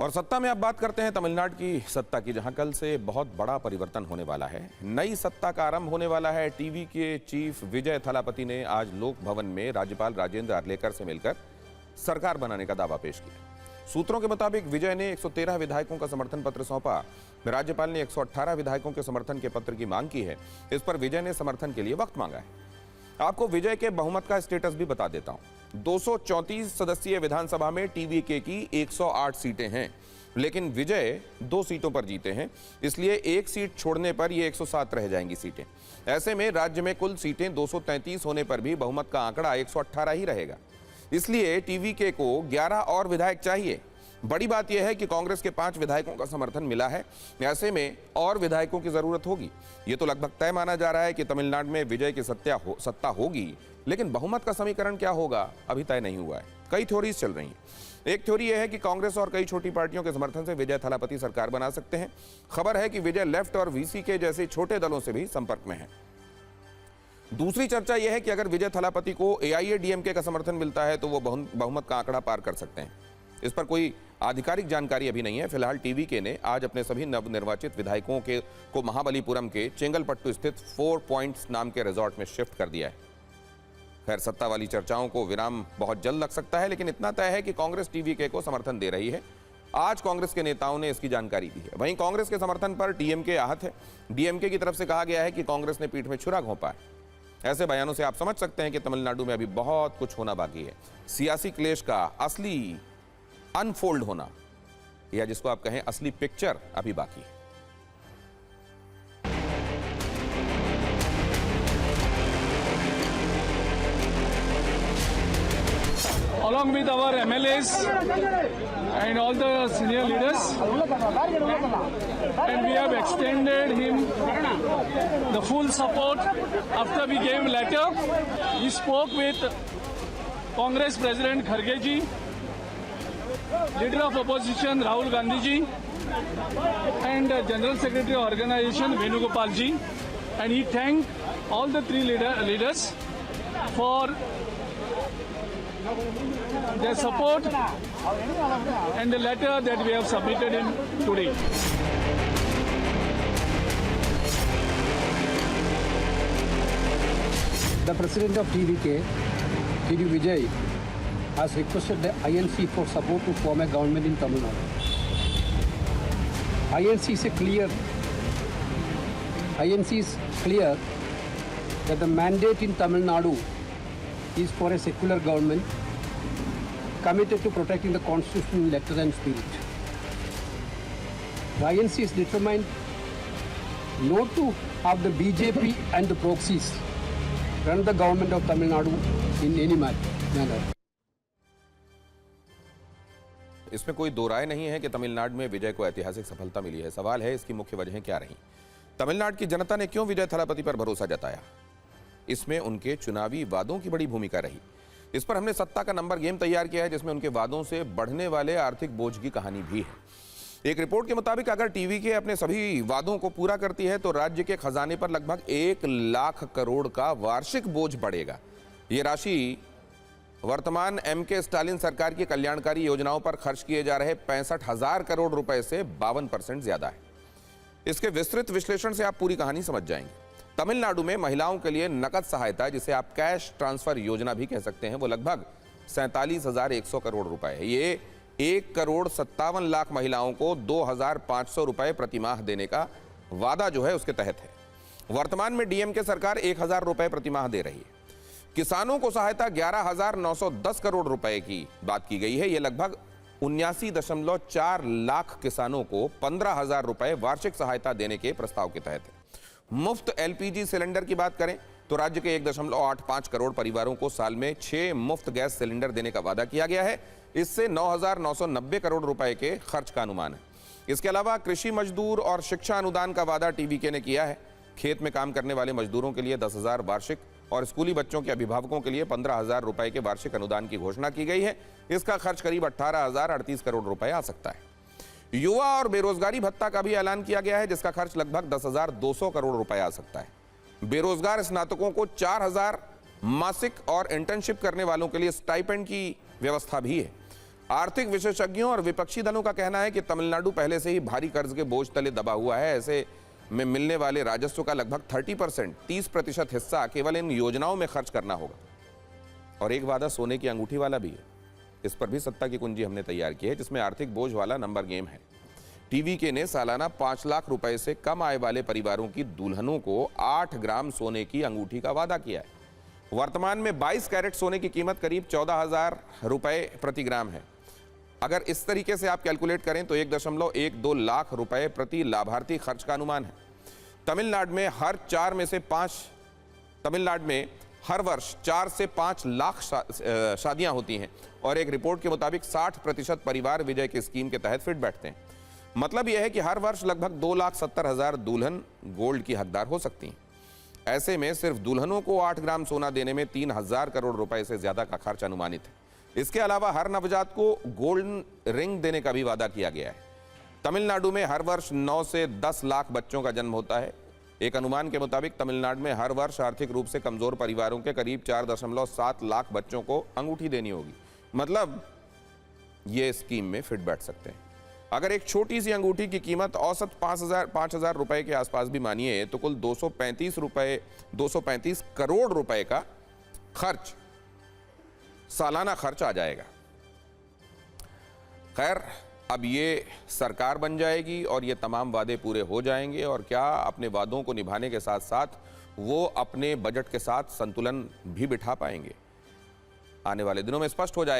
और सत्ता में अब बात करते हैं तमिलनाडु की सत्ता की, जहां कल से बहुत बड़ा परिवर्तन होने वाला है। नई सत्ता का आरंभ होने वाला है। टीवी के चीफ विजय थलापति ने आज लोक भवन में राज्यपाल राजेंद्र आर्लेकर से मिलकर सरकार बनाने का दावा पेश किया। सूत्रों के मुताबिक विजय ने 113 विधायकों का समर्थन पत्र सौंपा। राज्यपाल ने 118 विधायकों के समर्थन के पत्र की मांग की है। इस पर विजय ने समर्थन के लिए वक्त मांगा है। आपको विजय के बहुमत का स्टेटस भी बता देता हूं। 234 सदस्यीय विधानसभा में टीवीके की 108 सीटें हैं, लेकिन विजय 2 सीटों पर जीते हैं, इसलिए एक सीट छोड़ने पर ये 107 रह जाएंगी सीटें। ऐसे में राज्य में कुल सीटें 233 होने पर भी बहुमत का आंकड़ा 118 ही रहेगा। इसलिए टीवीके को 11 और विधायक चाहिए। बड़ी बात यह है कि कांग्रेस के 5 विधायकों का समर्थन मिला है। ऐसे में और विधायकों की जरूरत होगी। यह तो लगभग तय माना जा रहा है कि तमिलनाडु में विजय की सत्ता होगी, लेकिन बहुमत का समीकरण क्या होगा अभी तय नहीं हुआ है। कई थ्योरीज चल रही हैं। एक थ्योरी यह है कि कांग्रेस और कई छोटी पार्टियों के समर्थन से विजय थलापति सरकार बना सकते हैं। खबर है कि विजय लेफ्ट और वीसीके जैसे छोटे दलों से भी संपर्क में है। दूसरी चर्चा यह है कि अगर विजय थलापति को एआईएडीएमके का समर्थन मिलता है तो वो बहुमत का आंकड़ा पार कर सकते हैं। इस पर कोई आधिकारिक जानकारी अभी नहीं है। फिलहाल टीवीके ने आज अपने सभी नवनिर्वाचित विधायकों को महाबलीपुरम के चेंगलपट्टू स्थित 4 पॉइंट्स नाम के रिजॉर्ट में शिफ्ट कर दिया है। खैर, सत्ता वाली चर्चाओं को विराम बहुत जल्द लग सकता है, लेकिन इतना तय है कि कांग्रेस टीवीके को समर्थन दे रही है। आज कांग्रेस के नेताओं ने इसकी जानकारी दी है। वहीं कांग्रेस के समर्थन पर डीएमके आहत है। डीएमके की तरफ से कहा गया है कि कांग्रेस ने पीठ में छुरा घोंपा है। ऐसे बयानों से आप समझ सकते हैं कि तमिलनाडु में अभी बहुत कुछ होना बाकी है। सियासी क्लेश का असली अनफोल्ड होना, या जिसको आप कहें असली पिक्चर, अभी बाकी है। Along with our MLAs and all the senior leaders, and we have extended him the full support after we gave letter. We spoke with Congress President Kharge ji, Leader of Opposition Rahul Gandhi ji, and General Secretary of Organization Venugopal ji, and he thanked all the 3 leaders for their support and the letter that we have submitted him today. The President of TVK, TD Vijay, has requested the INC for support to form a government in Tamil Nadu. INC is clear that the mandate in Tamil Nadu is for a secular government committed to protecting the constitutional letter and spirit. The INC is determined not to have the BJP and the proxies run the government of Tamil Nadu in any manner. इसमें कोई दो राय नहीं है कि तमिलनाडु में विजय को ऐतिहासिक सफलता मिली है। सवाल है इसकी मुख्य वजहें क्या रही। तमिलनाडु की जनता ने क्यों विजय थलापति पर भरोसा जताया? इसमें उनके चुनावी वादों की बड़ी भूमिका रही। इस पर हमने सत्ता का नंबर गेम तैयार किया है, जिसमें उनके वादों से बढ़ने वाले आर्थिक बोझ की कहानी भी है। एक रिपोर्ट के मुताबिक अगर टीवीके अपने सभी वादों को पूरा करती है तो राज्य के खजाने पर लगभग 1 लाख करोड़ का वार्षिक बोझ बढ़ेगा। ये राशि वर्तमान एमके स्टालिन सरकार की कल्याणकारी योजनाओं पर खर्च किए जा रहे 65,000 करोड़ रुपए से 52% ज्यादा है। इसके विस्तृत विश्लेषण से आप पूरी कहानी समझ जाएंगे। तमिलनाडु में महिलाओं के लिए नकद सहायता, जिसे आप कैश ट्रांसफर योजना भी कह सकते हैं, वो लगभग 47,100 करोड़ रुपए है। ये 1,57,00,000 महिलाओं को 2,500 रुपए प्रति माह देने का वादा जो है उसके तहत है। वर्तमान में डीएमके सरकार 1,000 रुपए प्रति माह दे रही है। किसानों को सहायता 11,910 करोड़ रुपए की बात की गई है। यह लगभग 79.4 लाख किसानों को 15,000 रुपए वार्षिक सहायता देने के प्रस्ताव के तहत है। मुफ्त एलपीजी सिलेंडर की बात करें तो राज्य के 1.85 करोड़ परिवारों को साल में 6 मुफ्त गैस सिलेंडर देने का वादा किया गया है। इससे 9,990 करोड़ रुपए के खर्च का अनुमान है। इसके अलावा कृषि मजदूर और शिक्षा अनुदान का वादा टीवीके ने किया है। खेत में काम करने वाले मजदूरों के लिए 10,000 वार्षिक और स्कूली बच्चों के अभिभावकों के लिए 15,000 रुपए के वार्षिक अनुदान की घोषणा की गई है। इसका खर्च करीब 18,038 करोड़ रुपए आ सकता है। युवा और बेरोजगारी भत्ता का भी ऐलान किया गया है, जिसका खर्च लगभग 10,200 करोड़ रुपए आ सकता है। बेरोजगार स्नातकों को 4,000 मासिक और इंटर्नशिप करने वालों के लिए स्टाइपेंड की व्यवस्था भी है। आर्थिक विशेषज्ञों और विपक्षी दलों का कहना है कि तमिलनाडु पहले से ही भारी कर्ज के बोझ तले दबा हुआ है। ऐसे में मिलने वाले राजस्व का लगभग 30% हिस्सा केवल इन योजनाओं में खर्च करना होगा। और एक वादा सोने की अंगूठी वाला भी है। इस पर भी सत्ता की कुंजी हमने तैयार की है, जिसमें आर्थिक बोझ वाला नंबर गेम है। टीवीके ने सालाना 5 लाख रुपए से कम आय वाले परिवारों की दुल्हनों को 8 ग्राम सोने की अंगूठी का वादा किया है। वर्तमान में 22 कैरेट सोने की कीमत करीब 14,000 रुपए प्रति ग्राम है। अगर इस तरीके से आप कैलकुलेट करें तो 1.12 लाख रुपए प्रति लाभार्थी खर्च का अनुमान है। तमिलनाडु में हर वर्ष 4 से 5 लाख शादियां होती हैं और एक रिपोर्ट के मुताबिक 60% परिवार विजय की स्कीम के तहत फिट बैठते हैं। मतलब यह है कि हर वर्ष लगभग 2,70,000 दुल्हन गोल्ड की हकदार हो सकती हैं। ऐसे में सिर्फ दुल्हनों को 8 ग्राम सोना देने में 3,000 करोड़ रुपए से ज्यादा का खर्च अनुमानित है। इसके अलावा हर नवजात को गोल्डन रिंग देने का भी वादा किया गया है। तमिलनाडु में हर वर्ष 9 से 10 लाख बच्चों का जन्म होता है। एक अनुमान के मुताबिक तमिलनाडु में हर वर्ष आर्थिक रूप से कमजोर परिवारों के करीब 4.7 लाख बच्चों को अंगूठी देनी होगी। मतलब ये स्कीम में फिट बैठ सकते हैं। अगर एक छोटी सी अंगूठी की कीमत औसत 5,000 रुपए के आसपास भी मानिए तो कुल 235 करोड़ रुपए का खर्च, सालाना खर्च आ जाएगा। खैर, अब ये सरकार बन जाएगी और ये तमाम वादे पूरे हो जाएंगे और क्या अपने वादों को निभाने के साथ साथ वो अपने बजट के साथ संतुलन भी बिठा पाएंगे, आने वाले दिनों में स्पष्ट हो जाएगा।